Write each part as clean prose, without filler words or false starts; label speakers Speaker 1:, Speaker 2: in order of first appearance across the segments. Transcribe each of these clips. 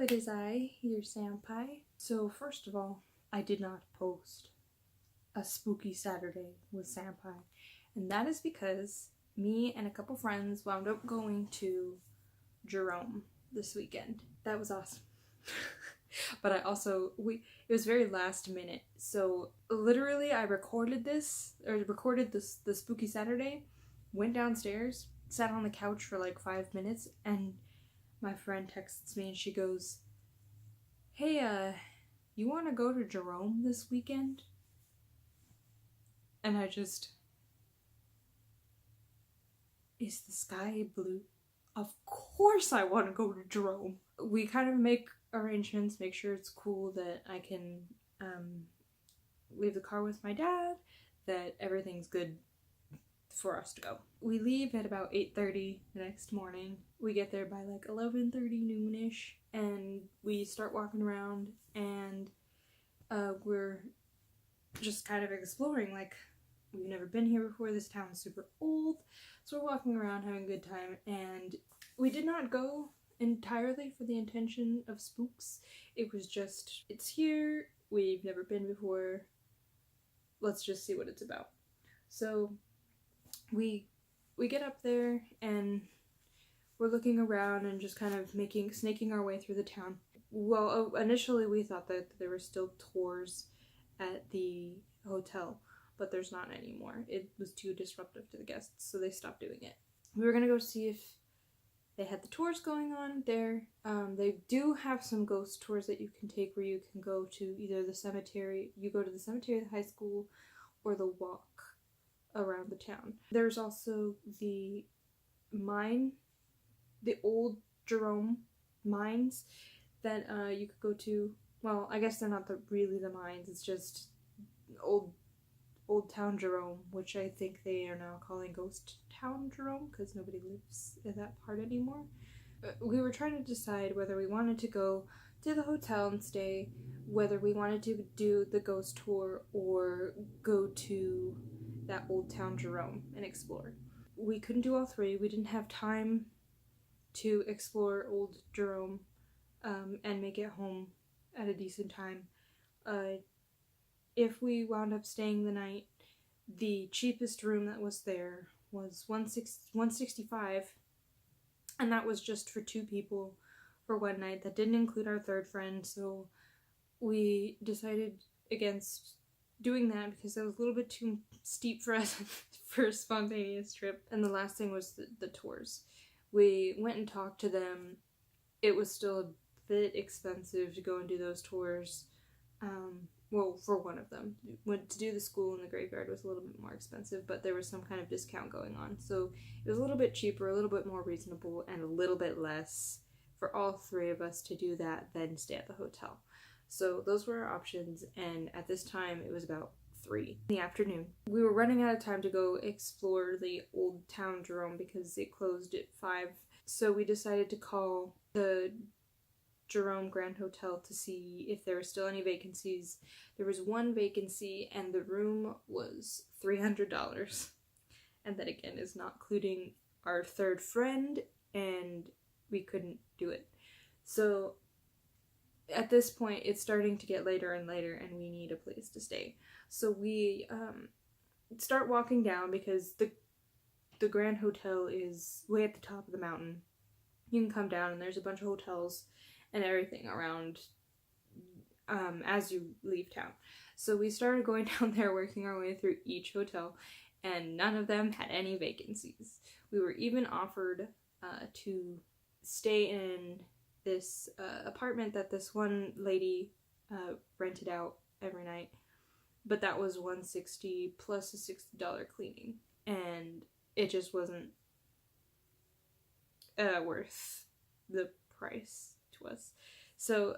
Speaker 1: it is I, your senpai. So first of all, I did not post a spooky Saturday with senpai, and that is because me and a couple friends wound up going to Jeroamin this weekend. That was awesome. But it was very last minute, so literally I recorded the spooky Saturday, went downstairs, sat on the couch for like 5 minutes, and my friend texts me and she goes, "Hey, you want to go to Jeroamin this weekend?" And is the sky blue? Of course I want to go to Jeroamin. We kind of make arrangements, make sure it's cool, that I can leave the car with my dad, that everything's good for us to go. We leave at about 8:30 the next morning. We get there by like 11:30 noonish, and we start walking around, and we're just kind of exploring. Like, we've never been here before. This town is super old, so we're walking around having a good time. And we did not go entirely for the intention of spooks. It was just, it's here, we've never been before, let's just see what it's about. So we get up there and we're looking around and just kind of snaking our way through the town. Well, initially we thought that there were still tours at the hotel, but there's not anymore. It was too disruptive to the guests, so they stopped doing it. We were gonna go see if they had the tours going on there. They do have some ghost tours that you can take, where you can go to either the cemetery, the high school, or the walk around the town. There's also the old Jeroamin mines that you could go to. Well, I guess they're not really the mines, it's just old town Jeroamin, which I think they are now calling Ghost Town Jeroamin because nobody lives in that part anymore. We were trying to decide whether we wanted to go to the hotel and stay, whether we wanted to do the ghost tour, or go to that old town Jeroamin and explore. We couldn't do all three. We didn't have time to explore old Jeroamin and make it home at a decent time. If we wound up staying the night, the cheapest room that was there was $165, and that was just for 2 people for one night. That didn't include our third friend, so we decided against doing that because that was a little bit too steep for us for a spontaneous trip. And the last thing was the tours. We went and talked to them. It was still a bit expensive to go and do those tours. Well, for one of them. To do the school and the graveyard was a little bit more expensive, but there was some kind of discount going on. So it was a little bit cheaper, a little bit more reasonable, and a little bit less for all 3 of us to do that than stay at the hotel. So those were our options, and at this time it was about 3 in the afternoon. We were running out of time to go explore the old town Jeroamin because it closed at 5. So we decided to call the Jeroamin Grand Hotel to see if there were still any vacancies. There was 1 vacancy, and the room was $300. And that again is not including our third friend, and we couldn't do it. So at this point it's starting to get later and later, and we need a place to stay. So we start walking down because the Grand Hotel is way at the top of the mountain. You can come down and there's a bunch of hotels and everything around as you leave town. So we started going down there, working our way through each hotel, and none of them had any vacancies. We were even offered to stay in this apartment that this one lady rented out every night, but that was $160 plus a $60 cleaning, and it just wasn't worth the price to us. So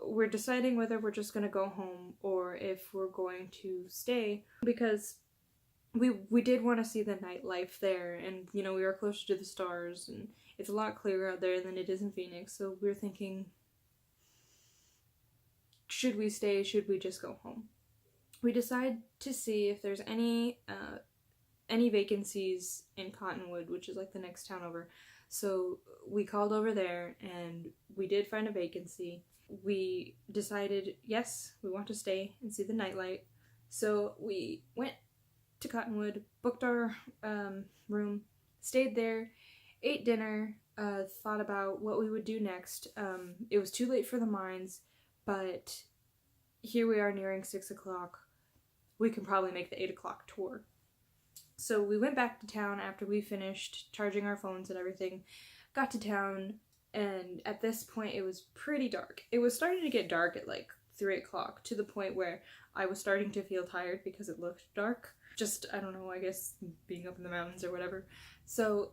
Speaker 1: we're deciding whether we're just gonna go home or if we're going to stay, because we did want to see the nightlife there, and we were closer to the stars, and it's a lot clearer out there than it is in Phoenix. So we're thinking, should we stay? Should we just go home? We decide to see if there's any vacancies in Cottonwood, which is like the next town over. So we called over there and we did find a vacancy. We decided, yes, we want to stay and see the nightlight. So we went to Cottonwood, booked our room, stayed there, ate dinner, thought about what we would do next. It was too late for the mines, but here we are nearing 6 o'clock. We can probably make the 8 o'clock tour. So we went back to town after we finished charging our phones and everything, got to town, and at this point it was pretty dark. It was starting to get dark at like 3 o'clock, to the point where I was starting to feel tired because it looked dark. Just, I don't know, I guess being up in the mountains or whatever. So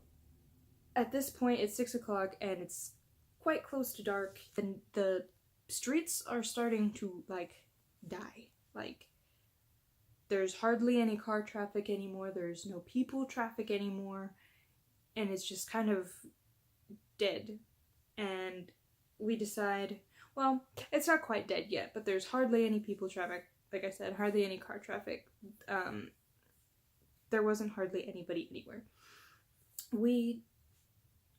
Speaker 1: at this point it's 6 o'clock and it's quite close to dark, and the streets are starting to like die. Like, there's hardly any car traffic anymore, there's no people traffic anymore, and it's just kind of dead. And we decide, well, it's not quite dead yet, but there's hardly any people traffic, like I said, hardly any car traffic. There wasn't hardly anybody anywhere. We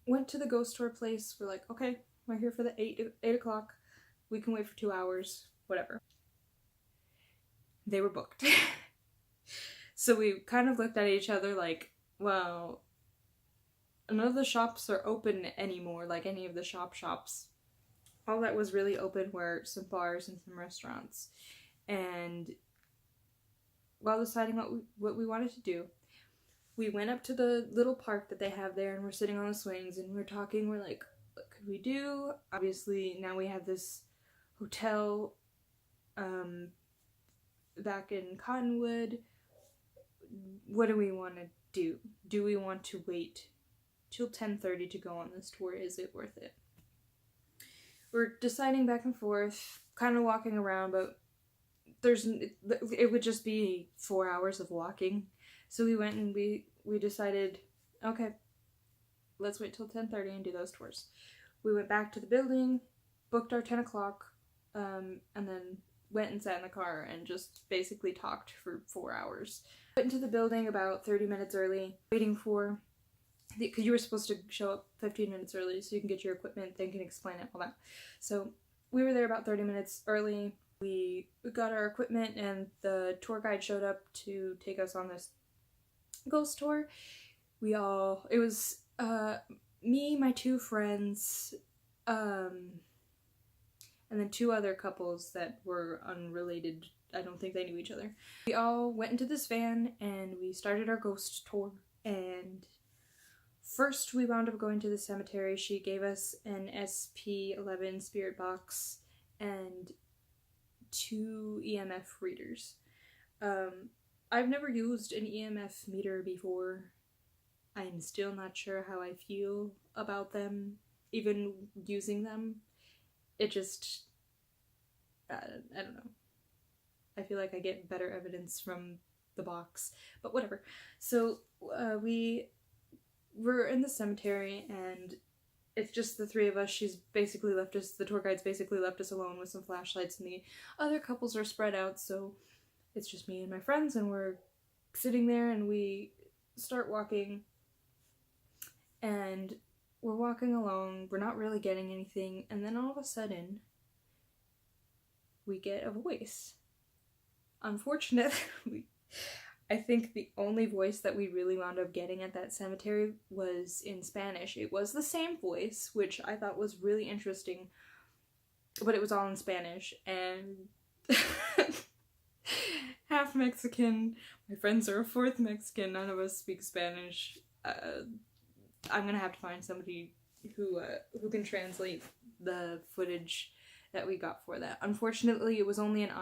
Speaker 1: went to the ghost tour place. We're like, okay, we're here for the 8 o'clock. We can wait for 2 hours, whatever. They were booked. So we kind of looked at each other like, well, none of the shops are open anymore, like any of the shops. All that was really open were some bars and some restaurants. And while deciding what we wanted to do, we went up to the little park that they have there, and we're sitting on the swings and we're talking. We're like, what could we do? Obviously now we have this hotel back in Cottonwood. What do we want to do? Do we want to wait till 10:30 to go on this tour? Is it worth it? We're deciding back and forth, kind of walking around, but it would just be 4 hours of walking. So we went and we decided, okay, let's wait till 10:30 and do those tours. We went back to the building, booked our 10 o'clock, and then went and sat in the car and just basically talked for 4 hours. Went into the building about 30 minutes early, waiting for, because you were supposed to show up 15 minutes early so you can get your equipment, they can explain it, all that. So we were there about 30 minutes early. We got our equipment and the tour guide showed up to take us on this ghost tour. It was me, my 2 friends, and then 2 other couples that were unrelated. I don't think they knew each other. We all went into this van and we started our ghost tour. And first we wound up going to the cemetery. She gave us an SP11 spirit box and 2 EMF readers. I've never used an EMF meter before. I'm still not sure how I feel about them, even using them. It just, I don't know. I feel like I get better evidence from the box, but whatever. So we were in the cemetery and it's just the 3 of us. The tour guide's basically left us alone with some flashlights, and the other couples are spread out, so it's just me and my friends, and we're sitting there and we start walking, and we're walking along, we're not really getting anything, and then all of a sudden we get a voice. Unfortunately, I think the only voice that we really wound up getting at that cemetery was in Spanish. It was the same voice, which I thought was really interesting, but it was all in Spanish, and half Mexican. My friends are a 4th Mexican. None of us speak Spanish. I'm gonna have to find somebody who can translate the footage that we got for that. Unfortunately, it was only an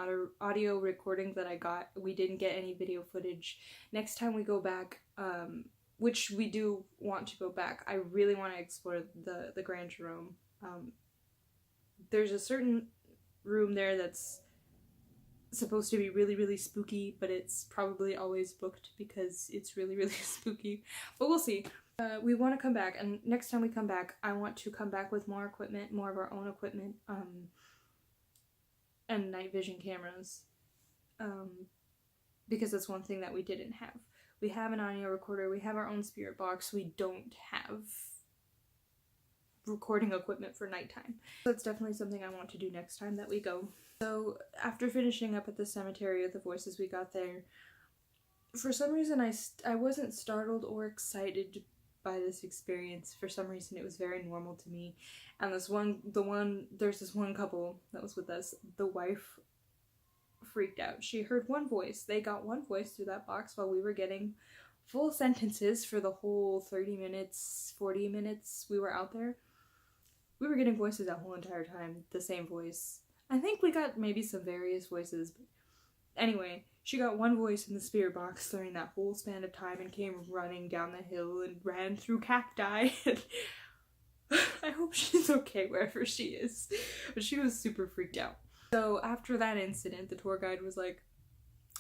Speaker 1: audio recording that I got. We didn't get any video footage. Next time we go back, which we do want to go back, I really want to explore the Grand Jeroamin. There's a certain room there that's supposed to be really, really spooky, but it's probably always booked because it's really, really spooky. But we'll see. We want to come back, and next time we come back, I want to come back with more equipment, more of our own equipment, and night vision cameras, because that's one thing that we didn't have. We have an audio recorder, we have our own spirit box, we don't have recording equipment for nighttime. So that's definitely something I want to do next time that we go. So after finishing up at the cemetery with the voices we got there, for some reason I wasn't startled or excited by this experience. For some reason it was very normal to me. And there's this one couple that was with us, the wife freaked out. She heard one voice. They got one voice through that box while we were getting full sentences for the whole 30 minutes, 40 minutes we were out there. We were getting voices that whole entire time, the same voice. I think we got maybe some various voices, but anyway, she got one voice in the spirit box during that whole span of time and came running down the hill and ran through cacti. I hope she's okay wherever she is. But she was super freaked out. So after that incident, the tour guide was like,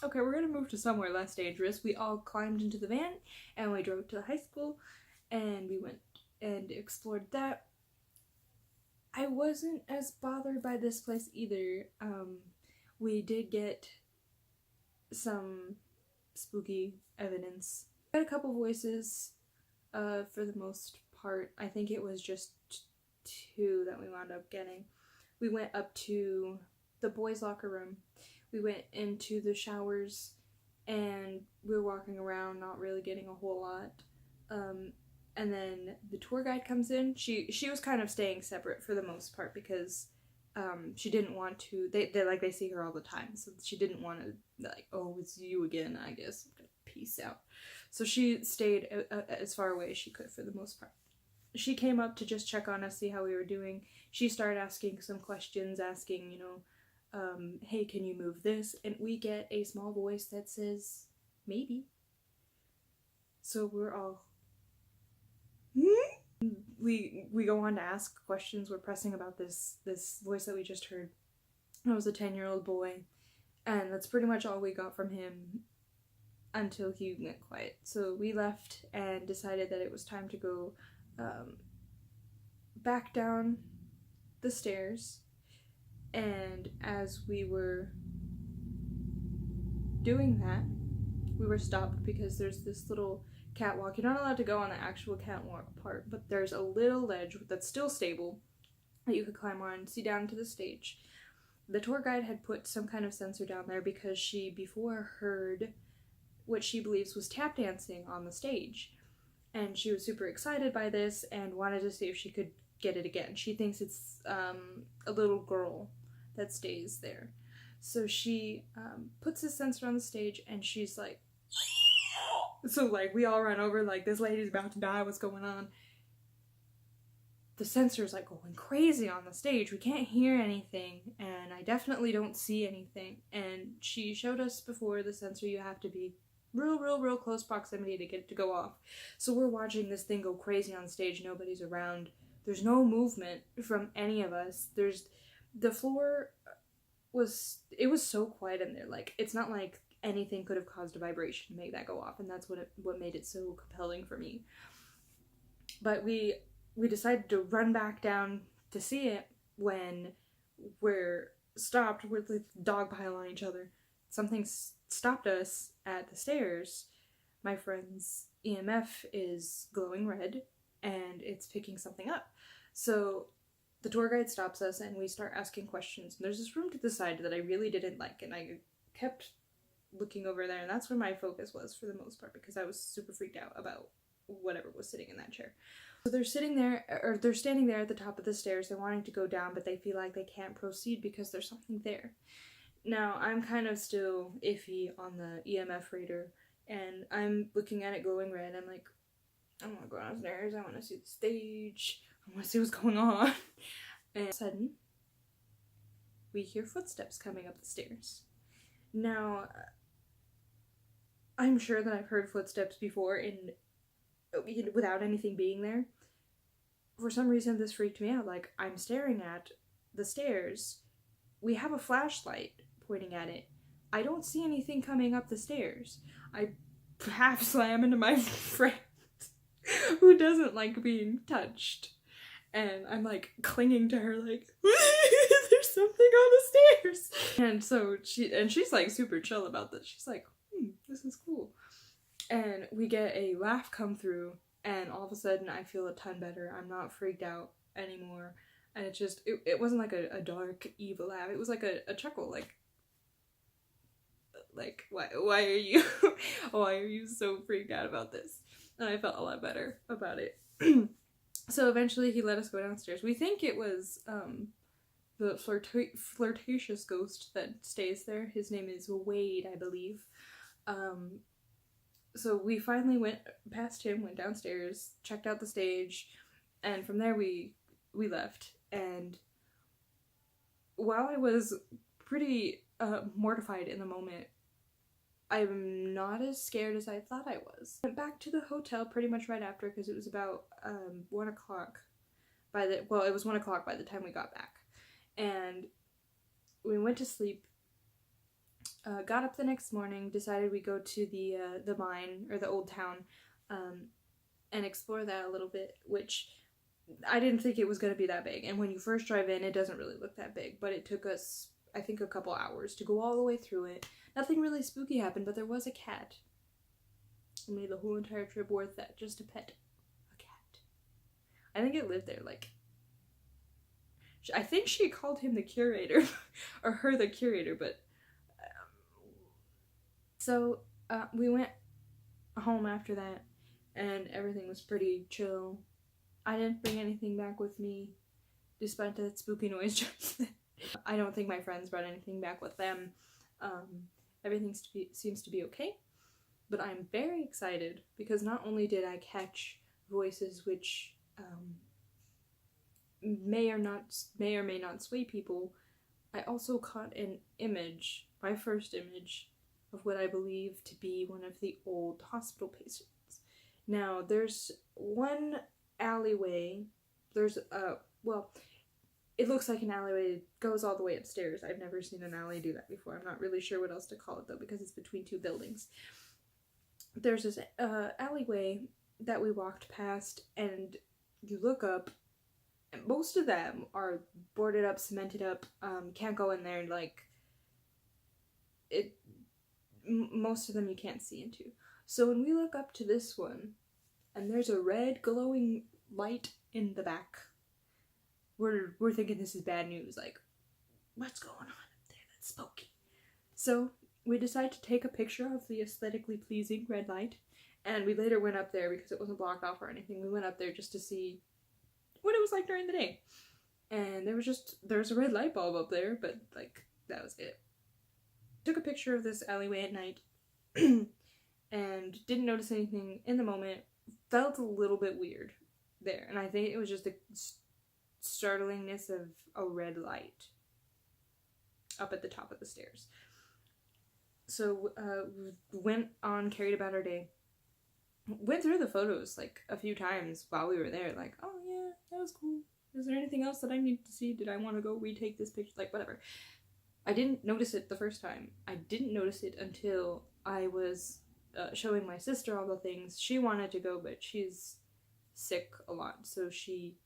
Speaker 1: okay, we're gonna move to somewhere less dangerous. We all climbed into the van and we drove to the high school and we went and explored that. I wasn't as bothered by this place either. We did get some spooky evidence. We got a couple voices, for the most part. I think it was just 2 that we wound up getting. We went up to the boys' locker room. We went into the showers and we were walking around not really getting a whole lot. And then the tour guide comes in. She was kind of staying separate for the most part because she didn't want to, they see her all the time, so she didn't want to, like, oh, it's you again, I guess, peace out. So she stayed as far away as she could for the most part. She came up to just check on us, see how we were doing. She started asking some questions, asking, hey, can you move this? And we get a small voice that says, maybe. So we're all, We go on to ask questions. We're pressing about this voice that we just heard. It was a 10-year-old boy, and that's pretty much all we got from him until he went quiet. So we left and decided that it was time to go back down the stairs. And as we were doing that, we were stopped because there's this little catwalk. You're not allowed to go on the actual catwalk part, but there's a little ledge that's still stable that you could climb on and see down to the stage. The tour guide had put some kind of sensor down there because she before heard what she believes was tap dancing on the stage, and she was super excited by this and wanted to see if she could get it again. She thinks it's a little girl that stays there. So she puts this sensor on the stage and she's like, so like we all run over like, this lady's about to die, what's going on? The sensor's like going crazy on the stage. We can't hear anything and I definitely don't see anything. And she showed us before the sensor you have to be real close proximity to get it to go off. So we're watching this thing go crazy on stage, nobody's around. There's no movement from any of us. The floor was so quiet in there. Like, it's not like anything could have caused a vibration to make that go off, and that's what made it so compelling for me. But we decided to run back down to see it when we're stopped with the dog pile on each other. Something stopped us at the stairs. My friend's EMF is glowing red and it's picking something up. So the tour guide stops us and we start asking questions. And there's this room to the side that I really didn't like, and I kept looking over there, and that's where my focus was for the most part because I was super freaked out about whatever was sitting in that chair. So they're standing there at the top of the stairs. They're wanting to go down, but they feel like they can't proceed because there's something there. Now, I'm kind of still iffy on the EMF reader, and I'm looking at it glowing red. I'm like, I want to go downstairs. I want to see the stage. I want to see what's going on. And all of a sudden, we hear footsteps coming up the stairs. Now, I'm sure that I've heard footsteps before without anything being there. For some reason, this freaked me out. Like, I'm staring at the stairs. We have a flashlight pointing at it. I don't see anything coming up the stairs. I half slam into my friend who doesn't like being touched. And I'm like clinging to her like, there's something on the stairs. And so she's like super chill about this. She's like, this is cool. And we get a laugh come through, and all of a sudden I feel a ton better. I'm not freaked out anymore. And it wasn't like a dark, evil laugh. It was like a chuckle, like why are you why are you so freaked out about this? And I felt a lot better about it. So eventually he let us go downstairs. We think it was the flirtatious ghost that stays there. His name is Wade, I believe. So we finally went past him, went downstairs, checked out the stage, and from there we left. And while I was pretty mortified in the moment, I'm not as scared as I thought I was. Went back to the hotel pretty much right after, because it was about 1 o'clock it was 1 o'clock by the time we got back. And we went to sleep, got up the next morning, decided we'd go to the mine, or the old town, and explore that a little bit, which I didn't think it was going to be that big. And when you first drive in, it doesn't really look that big, but it took us, I think, a couple hours to go all the way through it. Nothing really spooky happened, but there was a cat. It made the whole entire trip worth that, just to pet a cat. I think it lived there, like, I think she called him the curator, or her the curator, but, so, we went home after that, and everything was pretty chill. I didn't bring anything back with me, despite that spooky noise just then. I don't think my friends brought anything back with them. Everything seems to be okay, but I'm very excited because not only did I catch voices which may or may not sway people, I also caught an image, my first image, of what I believe to be one of the old hospital patients. Now, there's one alleyway, it looks like an alleyway, it goes all the way upstairs. I've never seen an alley do that before. I'm not really sure what else to call it though, because it's between two buildings. There's this alleyway that we walked past, and you look up, and most of them are boarded up, cemented up, can't go in there, like, most of them you can't see into. So when we look up to this one, and there's a red glowing light in the back, we're thinking this is bad news, like, what's going on up there? That's spooky. So we decided to take a picture of the aesthetically pleasing red light, and we later went up there because it wasn't blocked off or anything. We went up there just to see what it was like during the day. And there's a red light bulb up there, but, like, that was it. Took a picture of this alleyway at night and didn't notice anything in the moment. Felt a little bit weird there, and I think it was just the startlingness of a red light up at the top of the stairs. So we went on, carried about our day, went through the photos like a few times while we were there, like, oh yeah, that was cool. Is there anything else that I need to see? Did I want to go retake this picture? Like, whatever. I didn't notice it the first time. I didn't notice it until I was showing my sister all the things. She wanted to go, but she's sick a lot, so she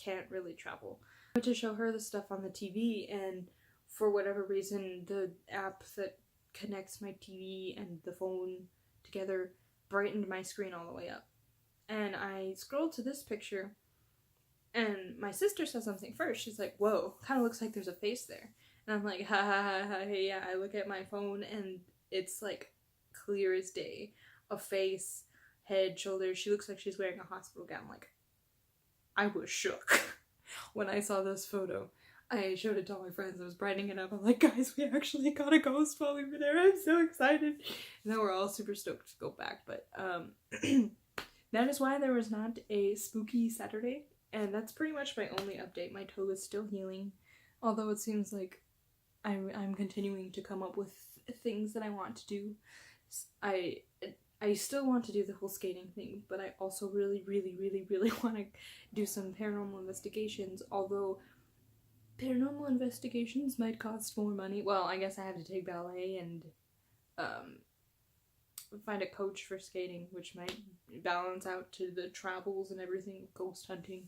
Speaker 1: can't really travel. I went to show her the stuff on the TV, and for whatever reason, the app that connects my TV and the phone together brightened my screen all the way up. And I scrolled to this picture, and my sister said something first. She's like, whoa, kind of looks like there's a face there. And I'm like, ha ha ha ha, yeah. I look at my phone, and it's like clear as day. A face, head, shoulders. She looks like she's wearing a hospital gown. Like, I was shook when I saw this photo. I showed it to all my friends. I was brightening it up. I'm like, guys, we actually got a ghost while we were there. I'm so excited. And then we're all super stoked to go back. But that is why there was not a spooky Saturday. And that's pretty much my only update. My toe is still healing. Although it seems like I'm continuing to come up with things that I want to do. I still want to do the whole skating thing, but I also really, really, really, really want to do some paranormal investigations, although paranormal investigations might cost more money. Well, I guess I have to take ballet and find a coach for skating, which might balance out to the travels and everything, ghost hunting.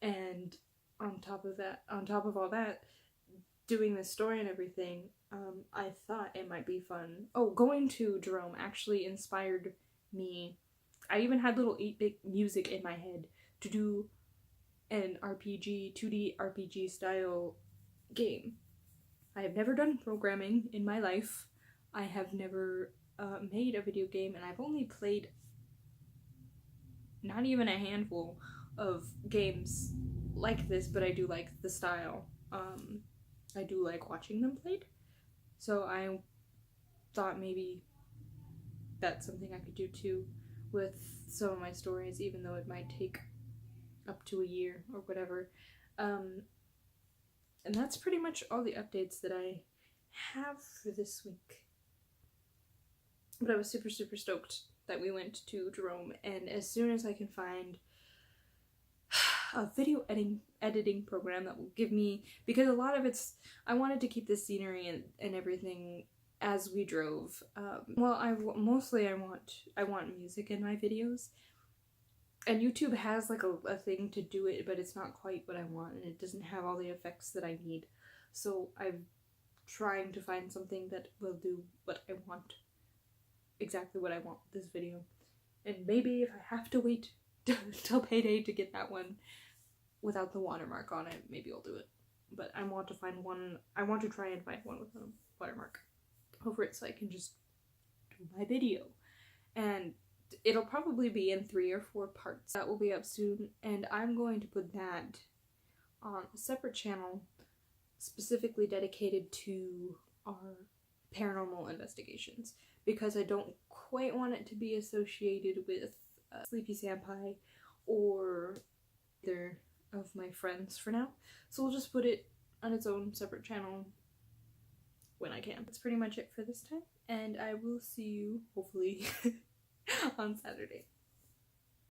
Speaker 1: And on top of all that, doing this story and everything, I thought it might be fun. Oh, going to Jeroamin actually inspired me. I even had little 8-bit music in my head to do an RPG, 2D RPG style game. I have never done programming in my life. I have never made a video game, and I've only played not even a handful of games like this, but I do like the style. I do like watching them played. So I thought maybe that's something I could do too with some of my stories, even though it might take up to a year or whatever. And that's pretty much all the updates that I have for this week. But I was super, super stoked that we went to Jeroamin, and as soon as I can find a video editing program that will give me, because a lot of it's, I wanted to keep the scenery and everything as we drove. Well, I want music in my videos, and YouTube has like a thing to do it, but it's not quite what I want, and it doesn't have all the effects that I need. So I'm trying to find something that will do what I want, exactly what I want with this video. And maybe if I have to wait till payday to get that one without the watermark on it, maybe I'll do it. But I want to find one, I want to try and find one with a watermark over it so I can just do my video. And it'll probably be in 3 or 4 parts. That will be up soon, and I'm going to put that on a separate channel specifically dedicated to our paranormal investigations, because I don't quite want it to be associated with Sleepy Senpai or either of my friends for now. So we'll just put it on its own separate channel when I can. That's pretty much it for this time, and I will see you hopefully on Saturday.